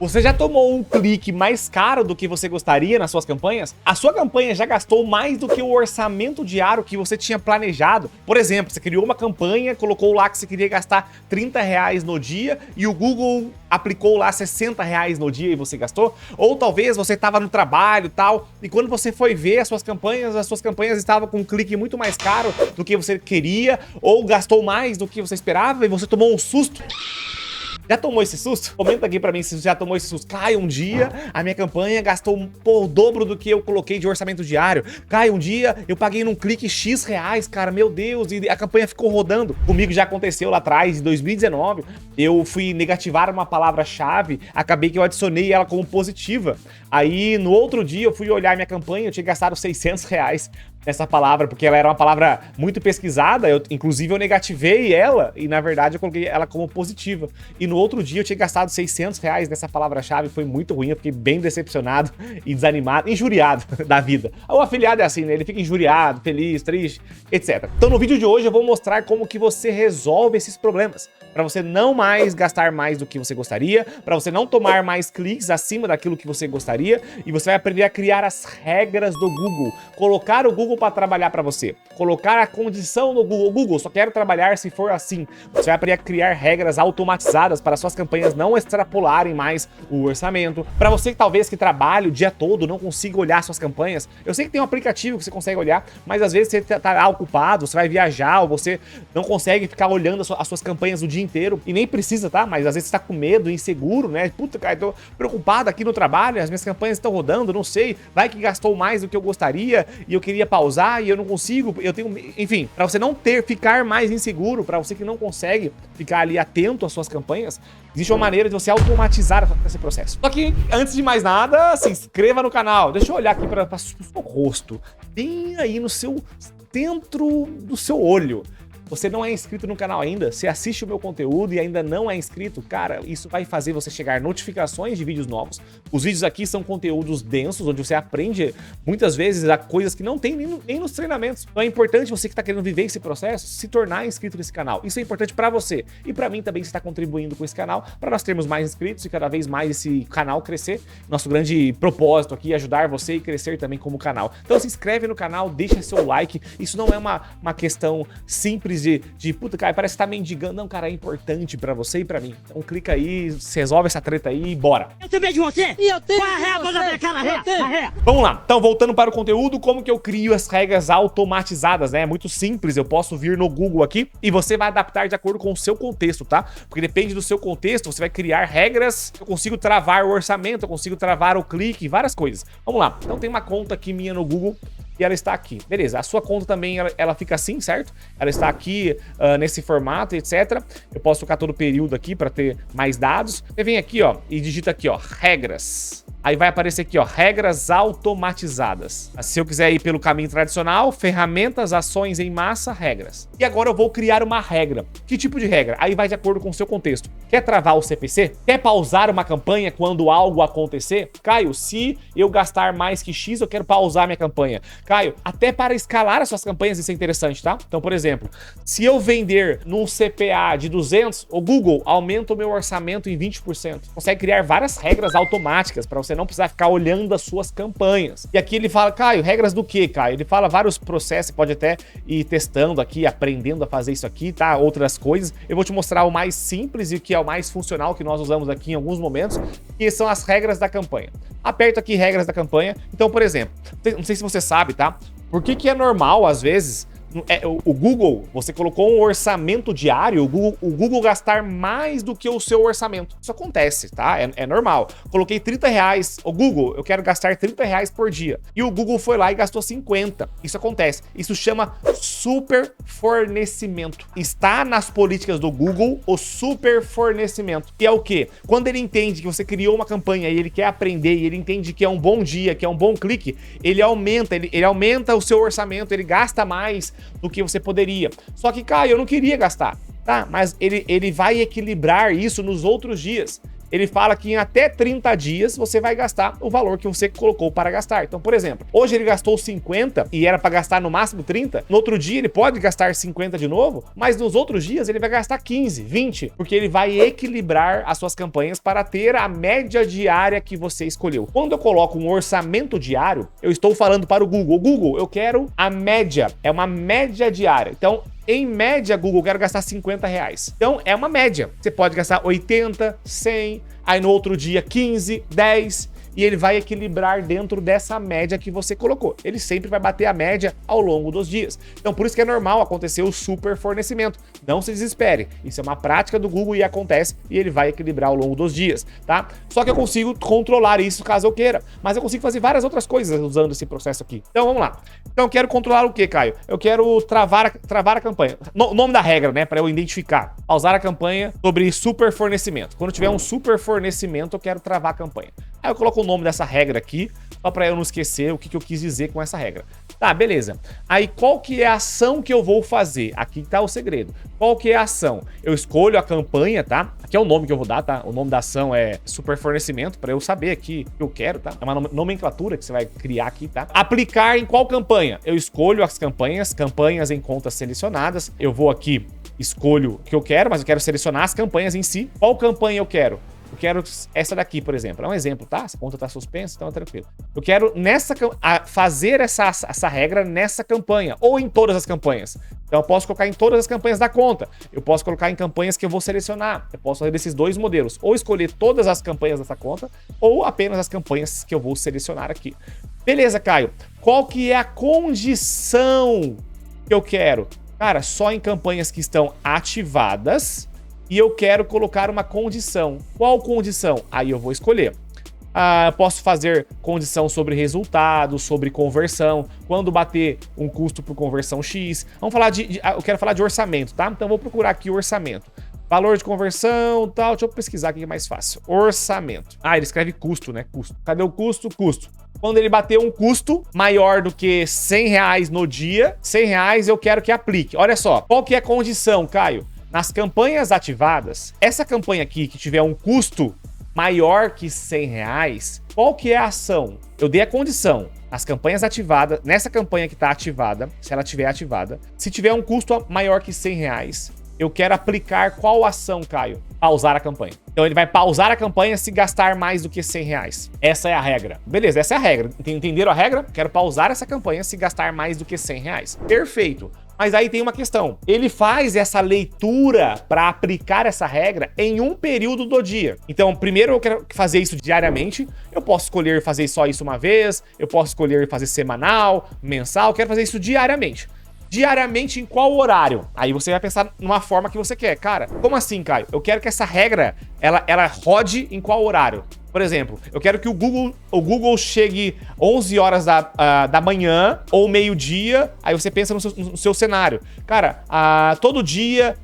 Você já tomou um clique mais caro do que você gostaria nas suas campanhas? A sua campanha já gastou mais do que o orçamento diário que você tinha planejado? Por exemplo, você criou uma campanha, colocou lá que você queria gastar R$30 no dia e o Google aplicou lá R$60 no dia e você gastou? Ou talvez você estava no trabalho e tal, e quando você foi ver as suas campanhas estavam com um clique muito mais caro do que você queria, ou gastou mais do que você esperava e você tomou um susto? Já tomou esse susto? Comenta aqui pra mim se você já tomou esse susto. Cai, um dia a minha campanha gastou o dobro do que eu coloquei de orçamento diário. Cai, um dia eu paguei num clique X reais, cara, meu Deus, e a campanha ficou rodando. Comigo já aconteceu lá atrás, em 2019, eu fui negativar uma palavra-chave, acabei que eu adicionei ela como positiva. Aí, no outro dia, eu fui olhar minha campanha, eu tinha gastado R$600 nessa palavra, porque ela era uma palavra muito pesquisada, inclusive eu negativei ela e na verdade eu coloquei ela como positiva. E no outro dia eu tinha gastado R$600 nessa palavra-chave, foi muito ruim, eu fiquei bem decepcionado e desanimado, injuriado da vida. O afiliado é assim, né? Ele fica injuriado, feliz, triste, etc. Então no vídeo de hoje eu vou mostrar como que você resolve esses problemas, para você não mais gastar mais do que você gostaria, para você não tomar mais cliques acima daquilo que você gostaria, e você vai aprender a criar as regras do Google, colocar o Google para trabalhar para você, colocar a condição no Google. Google, só quero trabalhar se for assim. Você vai aprender a criar regras automatizadas para suas campanhas não extrapolarem mais o orçamento. Para você que talvez que trabalhe o dia todo, não consiga olhar suas campanhas, eu sei que tem um aplicativo que você consegue olhar, mas às vezes você tá ocupado, você vai viajar, ou você não consegue ficar olhando as suas campanhas o dia inteiro, e nem precisa, tá? Mas às vezes você tá com medo, inseguro, né? Puta, cara, tô preocupado aqui no trabalho, as minhas campanhas estão rodando, não sei, vai que gastou mais do que eu gostaria, e eu queria pausar, e eu não consigo, eu tenho... Enfim, pra você não ficar mais inseguro, pra você que não consegue ficar ali atento às suas campanhas, existe uma maneira de você automatizar esse processo. Só que, antes de mais nada, se inscreva no canal. Deixa eu olhar aqui para o seu rosto, bem aí no seu centro do seu olho. Você não é inscrito no canal ainda? Você assiste o meu conteúdo e ainda não é inscrito? Cara, isso vai fazer você chegar notificações de vídeos novos. Os vídeos aqui são conteúdos densos, onde você aprende muitas vezes a coisas que não tem nem nos treinamentos. Então é importante você que está querendo viver esse processo, se tornar inscrito nesse canal. Isso é importante para você. E para mim também, você está contribuindo com esse canal, para nós termos mais inscritos e cada vez mais esse canal crescer. Nosso grande propósito aqui é ajudar você e crescer também como canal. Então se inscreve no canal, deixa seu like. Isso não é uma questão simples de puta, cara, parece que tá mendigando. Não, cara, é importante pra você e pra mim. Então clica aí, resolve essa treta aí e bora. Eu também de você? E eu tenho Qual a ré, de bota você? minha cara, Eu tenho. ré. Vamos lá, então voltando para o conteúdo, como que eu crio as regras automatizadas, né? É muito simples, eu posso vir no Google aqui e você vai adaptar de acordo com o seu contexto, tá? Porque depende do seu contexto, você vai criar regras, eu consigo travar o orçamento, eu consigo travar o clique, várias coisas. Vamos lá, então tem uma conta aqui minha no Google e ela está aqui, beleza. A sua conta também, ela fica assim, certo? Ela está aqui nesse formato, etc. Eu posso trocar todo o período aqui para ter mais dados. Você vem aqui, ó, e digita aqui, ó, regras. Aí vai aparecer aqui, ó, regras automatizadas. Se eu quiser ir pelo caminho tradicional, ferramentas, ações em massa, regras. E agora eu vou criar uma regra. Que tipo de regra? Aí vai de acordo com o seu contexto. Quer travar o CPC? Quer pausar uma campanha quando algo acontecer? Caio, se eu gastar mais que X, eu quero pausar minha campanha. Caio, até para escalar as suas campanhas isso é interessante, tá? Então, por exemplo, se eu vender num CPA de 200, o Google aumenta o meu orçamento em 20%. Consegue criar várias regras automáticas para você não precisar ficar olhando as suas campanhas. E aqui ele fala, Caio, regras do quê, Caio? Ele fala vários processos, você pode até ir testando aqui, aprendendo a fazer isso aqui, tá? Outras coisas. Eu vou te mostrar o mais simples e o que é o mais funcional que nós usamos aqui em alguns momentos, que são as regras da campanha. Aperto aqui regras da campanha. Então, por exemplo, não sei se você sabe, tá? Por que é normal, às vezes, o Google, você colocou um orçamento diário, o Google gastar mais do que o seu orçamento. Isso acontece, tá? É normal. Coloquei R$30, o Google, eu quero gastar R$30 por dia. E o Google foi lá e gastou 50. Isso acontece. Isso chama super fornecimento. Está nas políticas do Google o super fornecimento. Que é o quê? Quando ele entende que você criou uma campanha e ele quer aprender, e ele entende que é um bom dia, que é um bom clique, ele aumenta o seu orçamento, ele gasta mais do que você poderia. Só que, Caio, eu não queria gastar, tá? Mas ele vai equilibrar isso nos outros dias. ele fala que em até 30 dias você vai gastar o valor que você colocou para gastar. Então, por exemplo, hoje ele gastou 50 e era para gastar no máximo 30, no outro dia ele pode gastar 50 de novo, mas nos outros dias ele vai gastar 15, 20, porque ele vai equilibrar as suas campanhas para ter a média diária que você escolheu. Quando eu coloco um orçamento diário, eu estou falando para o Google: Google, eu quero a média, é uma média diária. Então, em média, Google, eu quero gastar R$50. Então, é uma média. Você pode gastar 80, 100, aí no outro dia 15, 10, e ele vai equilibrar dentro dessa média que você colocou. Ele sempre vai bater a média ao longo dos dias. Então, por isso que é normal acontecer o super fornecimento. Não se desespere. Isso é uma prática do Google e acontece, e ele vai equilibrar ao longo dos dias, tá? Só que eu consigo controlar isso caso eu queira. Mas eu consigo fazer várias outras coisas usando esse processo aqui. Então, vamos lá. Então, eu quero controlar o que, Caio? Eu quero travar a campanha. O nome da regra, né? Para eu identificar. Pausar a campanha sobre super fornecimento. Quando tiver um super fornecimento, eu quero travar a campanha. Aí eu coloco o nome dessa regra aqui, só para eu não esquecer o que eu quis dizer com essa regra. Tá, beleza. Aí qual que é a ação que eu vou fazer? Aqui tá o segredo. Qual que é a ação? Eu escolho a campanha, tá? Aqui é o nome que eu vou dar, tá? O nome da ação é super fornecimento, para eu saber aqui o que eu quero, tá? É uma nomenclatura que você vai criar aqui, tá? Aplicar em qual campanha? Eu escolho as campanhas em contas selecionadas. Eu vou aqui, escolho o que eu quero, mas eu quero selecionar as campanhas em si. Qual campanha eu quero? Eu quero essa daqui, por exemplo. É um exemplo, tá? Essa conta tá suspensa, então é tranquilo. Eu quero fazer essa regra nessa campanha, ou em todas as campanhas. Então eu posso colocar em todas as campanhas da conta. Eu posso colocar em campanhas que eu vou selecionar. Eu posso fazer desses dois modelos. Ou escolher todas as campanhas dessa conta, ou apenas as campanhas que eu vou selecionar aqui. Beleza, Caio. Qual que é a condição que eu quero? Cara, só em campanhas que estão ativadas. E eu quero colocar uma condição. Qual condição? Aí eu vou escolher. Posso fazer condição sobre resultado, sobre conversão, quando bater um custo por conversão X. Vamos falar eu quero falar de orçamento, tá? Então vou procurar aqui o orçamento. Valor de conversão, tal. Deixa eu pesquisar aqui que é mais fácil. Orçamento. Ele escreve custo, né? Custo. Cadê o custo? Custo. Quando ele bater um custo maior do que R$100 no dia, R$100 eu quero que aplique. Olha só, qual que é a condição, Caio? Nas campanhas ativadas, essa campanha aqui que tiver um custo maior que R$100, qual que é a ação? Eu dei a condição. As campanhas ativadas, nessa campanha que está ativada, se ela estiver ativada, se tiver um custo maior que R$100, eu quero aplicar qual ação, Caio? Pausar a campanha. Então ele vai pausar a campanha se gastar mais do que R$100. Essa é a regra. Beleza, essa é a regra. Entenderam a regra? Quero pausar essa campanha se gastar mais do que R$100. Perfeito. Mas aí tem uma questão. Ele faz essa leitura para aplicar essa regra em um período do dia. Então, primeiro eu quero fazer isso diariamente. Eu posso escolher fazer só isso uma vez. Eu posso escolher fazer semanal, mensal. Eu quero fazer isso diariamente. Diariamente em qual horário? Aí você vai pensar numa forma que você quer. Cara, como assim, Caio? Eu quero que essa regra, ela rode em qual horário? Por exemplo, eu quero que o Google chegue 11 horas da manhã ou meio-dia, aí você pensa no seu cenário. Cara, todo dia,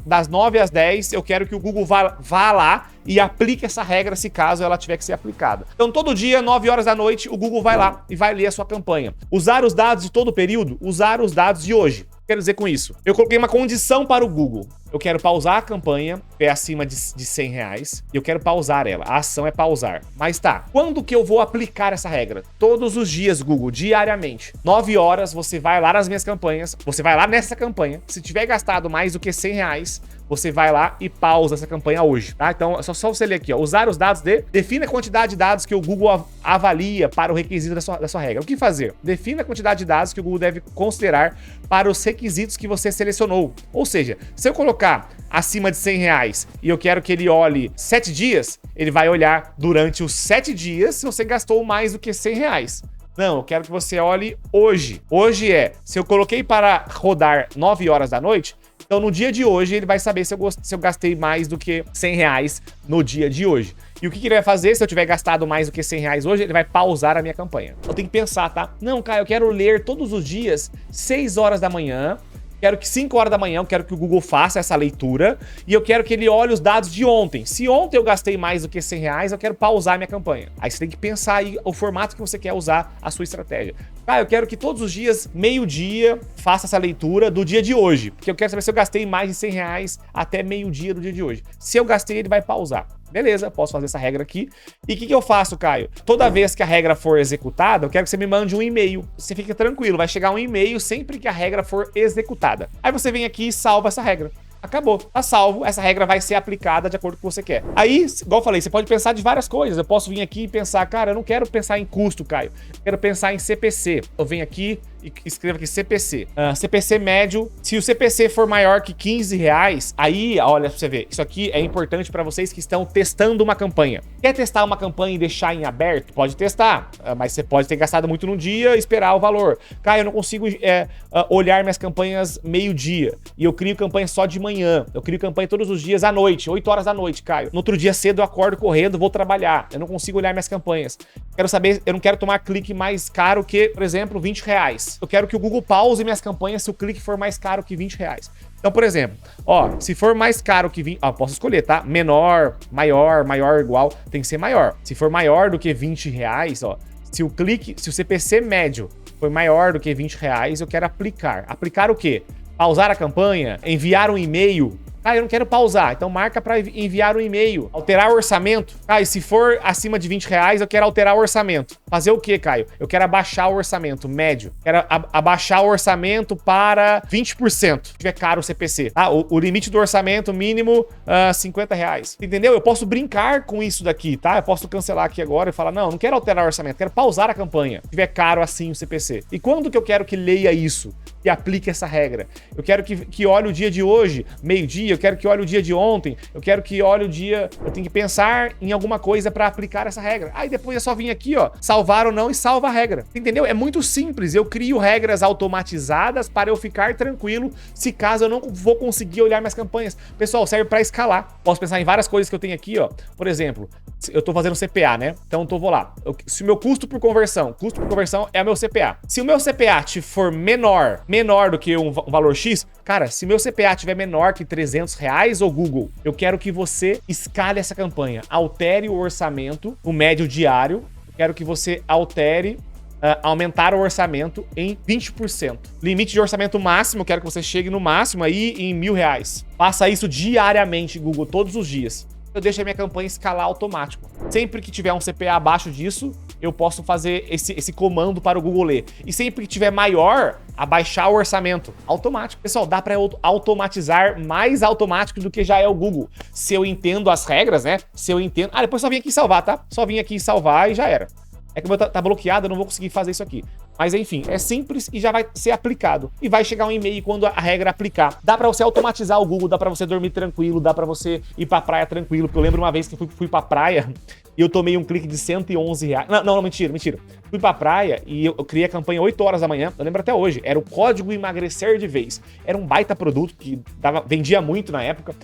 das 9 às 10, eu quero que o Google vá lá e aplique essa regra se caso ela tiver que ser aplicada. Então, todo dia, 9 horas da noite, o Google vai lá e vai ler a sua campanha. Usar os dados de todo o período, usar os dados de hoje. O que quero dizer com isso? Eu coloquei uma condição para o Google. Eu quero pausar a campanha, que é acima de R$100, e eu quero pausar ela. A ação é pausar. Mas tá, quando que eu vou aplicar essa regra? Todos os dias, Google, diariamente. 9 horas, você vai lá nas minhas campanhas, você vai lá nessa campanha. Se tiver gastado mais do que R$100, você vai lá e pausa essa campanha hoje, tá? Então, é só você ler aqui, ó. Usar os dados define a quantidade de dados que o Google avalia para o requisito da sua regra. O que fazer? Defina a quantidade de dados que o Google deve considerar para os requisitos que você selecionou. Ou seja, se eu colocar acima de R$100 e eu quero que ele olhe 7 dias, ele vai olhar durante os 7 dias se você gastou mais do que R$100. Não, eu quero que você olhe hoje. Hoje se eu coloquei para rodar 9 horas da noite, então no dia de hoje ele vai saber se eu gastei mais do que R$100 no dia de hoje. E o que ele vai fazer se eu tiver gastado mais do que R$100 hoje? Ele vai pausar a minha campanha. Eu tenho que pensar, tá? Não, cara, eu quero ler todos os dias, 6 horas da manhã, Quero que 5 horas da manhã, eu quero que o Google faça essa leitura e eu quero que ele olhe os dados de ontem. Se ontem eu gastei mais do que R$100, eu quero pausar a minha campanha. Aí você tem que pensar aí o formato que você quer usar a sua estratégia. Ah, eu quero que todos os dias, meio-dia, faça essa leitura do dia de hoje. Porque eu quero saber se eu gastei mais de R$100 até meio-dia do dia de hoje. Se eu gastei, ele vai pausar. Beleza, posso fazer essa regra aqui. E o que eu faço, Caio? Toda vez que a regra for executada, eu quero que você me mande um e-mail. Você fica tranquilo, vai chegar um e-mail sempre que a regra for executada. Aí você vem aqui e salva essa regra. Acabou, tá salvo, essa regra vai ser aplicada de acordo com o que você quer. Aí, igual eu falei, você pode pensar de várias coisas. Eu posso vir aqui e pensar, cara, eu não quero pensar em custo, Caio. Eu quero pensar em CPC. Eu venho aqui e escrevo aqui CPC. CPC médio. Se o CPC for maior que R$15, aí, olha pra você ver, isso aqui é importante para vocês que estão testando uma campanha. Quer testar uma campanha e deixar em aberto? Pode testar, mas você pode ter gastado muito no dia e esperar o valor. Caio, eu não consigo olhar minhas campanhas meio-dia e eu crio campanha só de manhã. Eu crio campanha todos os dias à noite, 8 horas da noite, Caio. No outro dia cedo eu acordo correndo, vou trabalhar. Eu não consigo olhar minhas campanhas. Quero saber, eu não quero tomar clique mais caro que, por exemplo, R$20. Eu quero que o Google pause minhas campanhas se o clique for mais caro que R$20. Então, por exemplo, ó, se for mais caro que 20, posso escolher, tá? Menor, maior, maior, igual, tem que ser maior. Se for maior do que R$20, ó, se o CPC médio for maior do que R$20, eu quero aplicar. Aplicar o quê? Pausar a campanha, enviar um e-mail. Ah, eu não quero pausar, então marca para enviar um e-mail. Alterar o orçamento. Ah, e se for acima de R$20, eu quero alterar o orçamento. Fazer o quê, Caio? Eu quero abaixar o orçamento médio. Quero abaixar o orçamento para 20%. Se tiver caro o CPC. Ah, o limite do orçamento mínimo, R$50. Entendeu? Eu posso brincar com isso daqui, tá? Eu posso cancelar aqui agora e falar, não quero alterar o orçamento, quero pausar a campanha. Se tiver caro assim o CPC. E quando que eu quero que leia isso? E aplique essa regra? Eu quero que olhe o dia de hoje, meio-dia, eu quero que olhe o dia de ontem, eu quero que olhe o dia... Eu tenho que pensar em alguma coisa para aplicar essa regra. Aí depois é só vir aqui, ó, salvar ou não e salva a regra. Entendeu? É muito simples. Eu crio regras automatizadas para eu ficar tranquilo se caso eu não vou conseguir olhar minhas campanhas. Pessoal, serve para escalar. Posso pensar em várias coisas que eu tenho aqui, ó. Por exemplo, eu tô fazendo CPA, né? Então vou lá. Se o meu custo por conversão é o meu CPA. Se o meu CPA for menor do que um valor X, cara, se meu CPA tiver menor que R$300, ô Google, eu quero que você escale essa campanha, altere o orçamento, o médio diário, eu quero que você altere, aumentar o orçamento em 20%. Limite de orçamento máximo, eu quero que você chegue no máximo aí em R$1.000. Faça isso diariamente, Google, todos os dias. Eu deixo a minha campanha escalar automático. Sempre que tiver um CPA abaixo disso, eu posso fazer esse comando para o Google ler. E sempre que tiver maior, abaixar o orçamento. Automático. Pessoal, dá para automatizar mais automático do que já é o Google. Se eu entendo as regras, né? Se eu entendo... depois só vim aqui salvar, tá? Só vim aqui salvar e já era. É que o meu tá bloqueado, eu não vou conseguir fazer isso aqui. Mas enfim, é simples e já vai ser aplicado. E vai chegar um e-mail quando a regra aplicar. Dá pra você automatizar o Google, dá pra você dormir tranquilo, dá pra você ir pra praia tranquilo. Porque eu lembro uma vez que eu fui pra praia e eu tomei um clique de R$111. Não, mentira. Fui pra praia e eu criei a campanha 8 horas da manhã. Eu lembro até hoje. Era o código emagrecer de vez. Era um baita produto que vendia muito na época.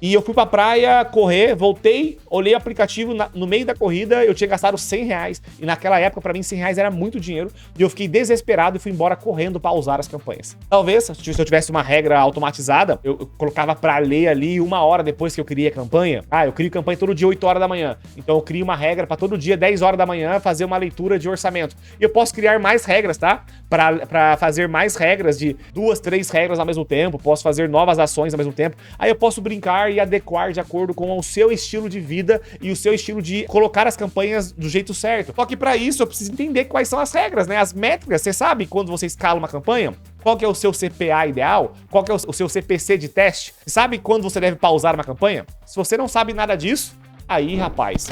E eu fui pra praia correr, voltei, olhei o aplicativo, no meio da corrida eu tinha gastado R$100. E naquela época, pra mim, R$100 era muito dinheiro. E eu fiquei desesperado e fui embora correndo pra usar as campanhas. Talvez, se eu tivesse uma regra automatizada, eu colocava pra ler ali 1 hora depois que eu criei a campanha. Eu crio campanha todo dia 8 horas da manhã. Então eu crio uma regra pra todo dia 10 horas da manhã fazer uma leitura de orçamento. E eu posso criar mais regras, tá? Pra fazer mais regras de 2, 3 regras ao mesmo tempo. Posso fazer novas ações ao mesmo tempo. Aí eu posso brincar e adequar de acordo com o seu estilo de vida e o seu estilo de colocar as campanhas do jeito certo. Só que para isso eu preciso entender quais são as regras, né? As métricas. Você sabe quando você escala uma campanha? Qual que é o seu CPA ideal? Qual que é o seu CPC de teste? Você sabe quando você deve pausar uma campanha? Se você não sabe nada disso, aí, rapaz,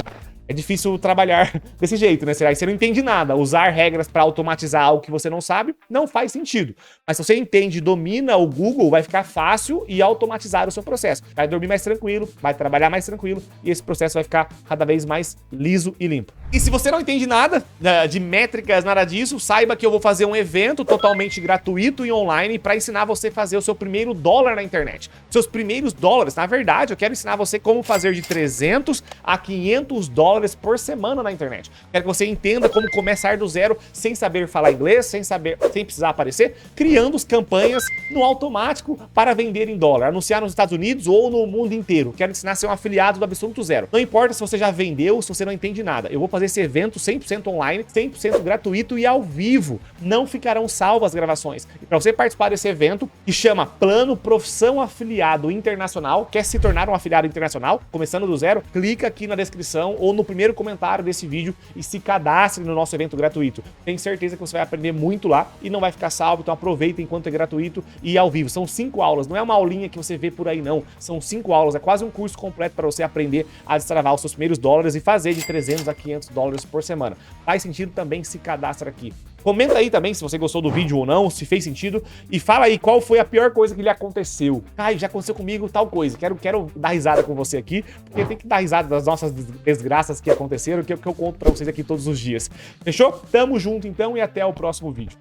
é difícil trabalhar desse jeito, né? Aí você não entende nada. Usar regras para automatizar algo que você não sabe não faz sentido. Mas se você entende e domina o Google, vai ficar fácil e automatizar o seu processo. Vai dormir mais tranquilo, vai trabalhar mais tranquilo e esse processo vai ficar cada vez mais liso e limpo. E se você não entende nada de métricas, nada disso, saiba que eu vou fazer um evento totalmente gratuito e online para ensinar você a fazer o seu primeiro dólar na internet. Seus primeiros dólares, na verdade, eu quero ensinar você como fazer de 300 a 500 dólares por semana na internet. Quero que você entenda como começar do zero sem saber falar inglês, sem precisar aparecer, criando campanhas no automático para vender em dólar, anunciar nos Estados Unidos ou no mundo inteiro. Quero ensinar a ser um afiliado do absoluto zero. Não importa se você já vendeu, se você não entende nada. Eu vou fazer esse evento 100% online, 100% gratuito e ao vivo. Não ficarão salvas as gravações. E para você participar desse evento, que chama Plano Profissão Afiliado Internacional, quer se tornar um afiliado internacional, começando do zero, clica aqui na descrição ou no primeiro comentário desse vídeo e se cadastre no nosso evento gratuito. Tenho certeza que você vai aprender muito lá e não vai ficar salvo, então aproveita enquanto é gratuito e ao vivo. São 5 aulas, não é uma aulinha que você vê por aí não. São 5 aulas, é quase um curso completo para você aprender a destravar os seus primeiros dólares e fazer de 300 a 500 dólares por semana. Faz sentido também, se cadastra aqui. Comenta aí também se você gostou do vídeo ou não, se fez sentido. E fala aí qual foi a pior coisa que lhe aconteceu. Ai, já aconteceu comigo tal coisa. Quero dar risada com você aqui, porque tem que dar risada das nossas desgraças que aconteceram, que é o que eu conto pra vocês aqui todos os dias. Fechou? Tamo junto então e até o próximo vídeo.